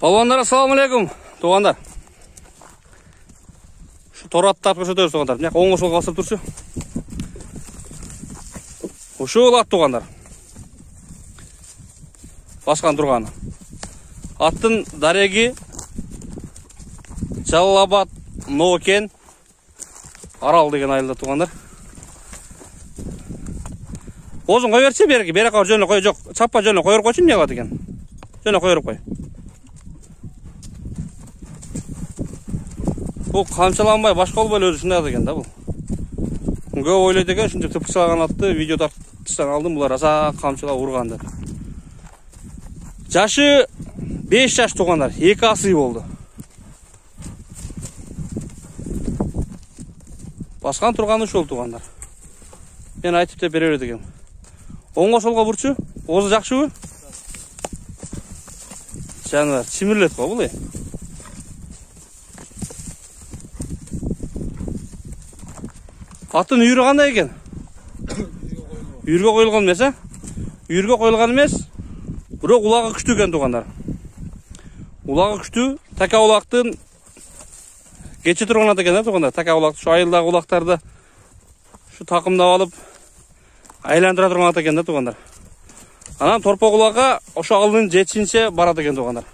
Балуандар, ассаламу алейкум, туғандар. Şu toratты тартып көрсөтөбүз туғандар. Мына оң солға басып турчу. Ушул ат туғандар. Баскан турганы. Аттын дареги Жалал-Абад, Нокен, Арал деген айылда туғандар. Озун кой берчи берги, бере кой жөнү кой жок. Чаппа жөнү койуп койчу эмне кылат экен? Жөнү койуп кой. Бул камчыланбай башка болбой эле өзү ушундай экен да бул. Көп ойлойт экен, ушунча тыпырчылаган атты видео тартыштан алдым, булар аса камчылап урган деп. Жашы 5 жаш туғандар, 2 асый болду. Баскан турганы ушул туғандар. Мен айтып деп бере берет экенмин. Оңго солго бурчу, оозу жакшыбы? Жаныбар, чимирлет го бул. Аттын үйрү кандай экен? Үйргө коюлган эмес, а? Үйргө коюлган эмес, бирок улагы күчтүү экен тугандар. Улагы күчтүү, така улактын кече турган ат экен да тугандар. Така улак, şu айылдагы улактарды şu такымдап алып айландыра турган ат экен да тугандар. Анан торпок улакка ошо алдын жетишинче барат экен тугандар.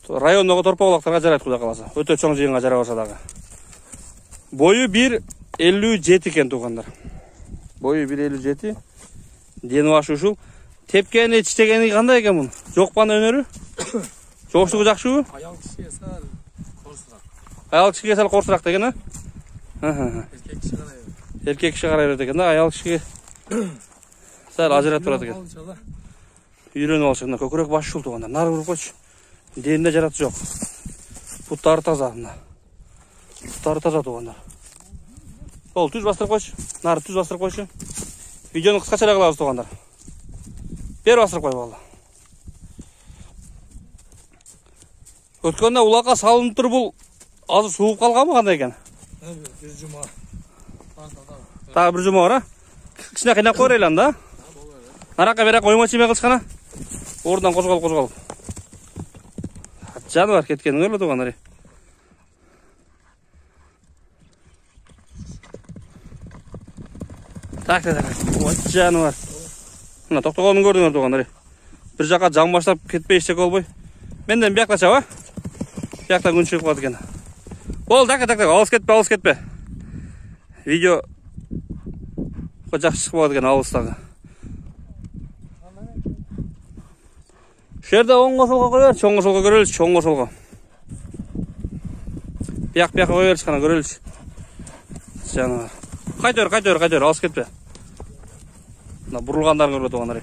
Райондогу торпок улактарга жарайт Кудай кааласа. Өтө чоң жыйынга жарабаса дагы. Boyu 1.57 eкен туғандар. Boyu 1.57. Дені башы ушул. Тепкени, чистегени кандай экен мун? Жок паны өнөрү? Жокшугу жакшыбы? Аял кишиге сал корсураак. Аял кишиге сал корсураак деген, а? Эркек киши карай берет. Эркек киши карай берет экен да, аял кишиге сал ажырат турат экен. Үйрөнүп алчу, мына көкүрөк башы ушул туғандар. Нары буруп койчу. Денинде жараты жок. Буттары таза мына. Туттары таза туғандар. Ол түз бастырып койчу. Нары түз бастырып койчу. Видеону кыскачараак кылабыз туғандар. Бер бастырып кой балла. Өткөндө улакка салынып туруп бул азыр сууп калганбы кандай экен? Бир жума. Тагы бир жума бар, а? Кичине кыйнап коелан да. Наракка бере коймо чиме кылчкана. Ордунан козголуп. Жаныбар кеткениңер эле туғандар. Так. Жаныбар. Мына токтогонун көрдүңөр туғандар. Бир жака жан баштап кетпейсек болбой. Менден биякта чаба. Биякта күн чыгып калат экен. Бол, так, алыс кетпе. Видео жакшы чыгып калат экен алыстагы. Ушул жерде оңго солго көрөлү, чоңго солго көрөлү, чоңго солго. Бияк кой берчи кана көрөлүчү. Жаныбар. Кайтөр, алыс кетпе. Мына бурулгандарын көрбөт тугандар.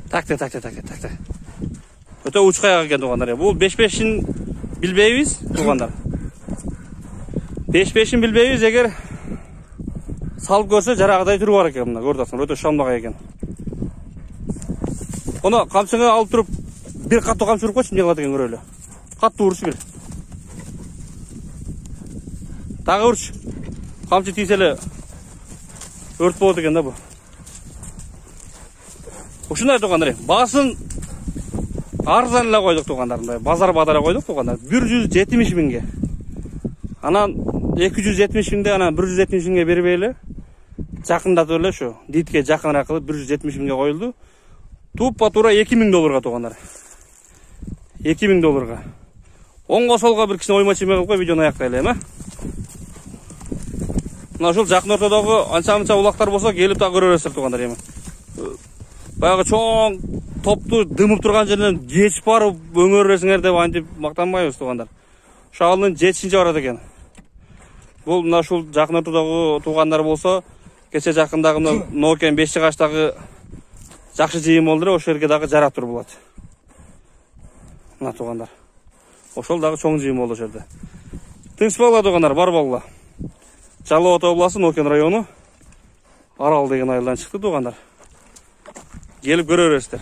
Так. Өтө учкай экен тугандар. Бул 5-5-ин билбейбиз тугандар. 5-5-ин билбейбиз, эгер салып көрсө жарагыдай түрү бар экен мына, көрүп атсыңар, өтө шамдагай экен. Оны камчыңы алып туруп, бир каттуу камчы уруп койчу, эмне кылат экен көрөлү. Каттуу урчу бир. Тагы урчу. Камчы тийсе эле өрт болот экен да бу. Ушундай тугандар. Баасын арзан эле койдук тугандар, мындай базар бадара койдук тугандар. 170 миңге. Анан 270 миңде, анан 170 миңге бербей эле жакындатып эле ушу дитке жакыныраак кылып 170 миңге коюлду. Тупpa тура $2000 тугандар. $2000. Оңго солго бир кичине ойма чиме кылып кой, видеону аяктайлы эме. Мына ушул жакын ортодогу анча-мынча улактар болсо келип да көрөрсүздөр тугандар эми. Баягы чоң топту дымып турган жерден кечип барып өңөрөсүңөр деп антип мактанбайбыз тугандар. Ошо алдын жетишинче барат экен. Бул мына ушул жакын ортодогу туугандар болсо, кече жакындагы Нокен 5 жагаштагы жакшы жыйын болду, ошол жерге дагы жарап туруп болот. Мына туугандар. Ошол дагы чоң жыйын болду ошол жерде. Тынч болгула туугандар, бар болгула. Жалал-Абад областы, Нокен району, Арал деген айылдан чыкты туугандар. Келип көрөрсүздөр.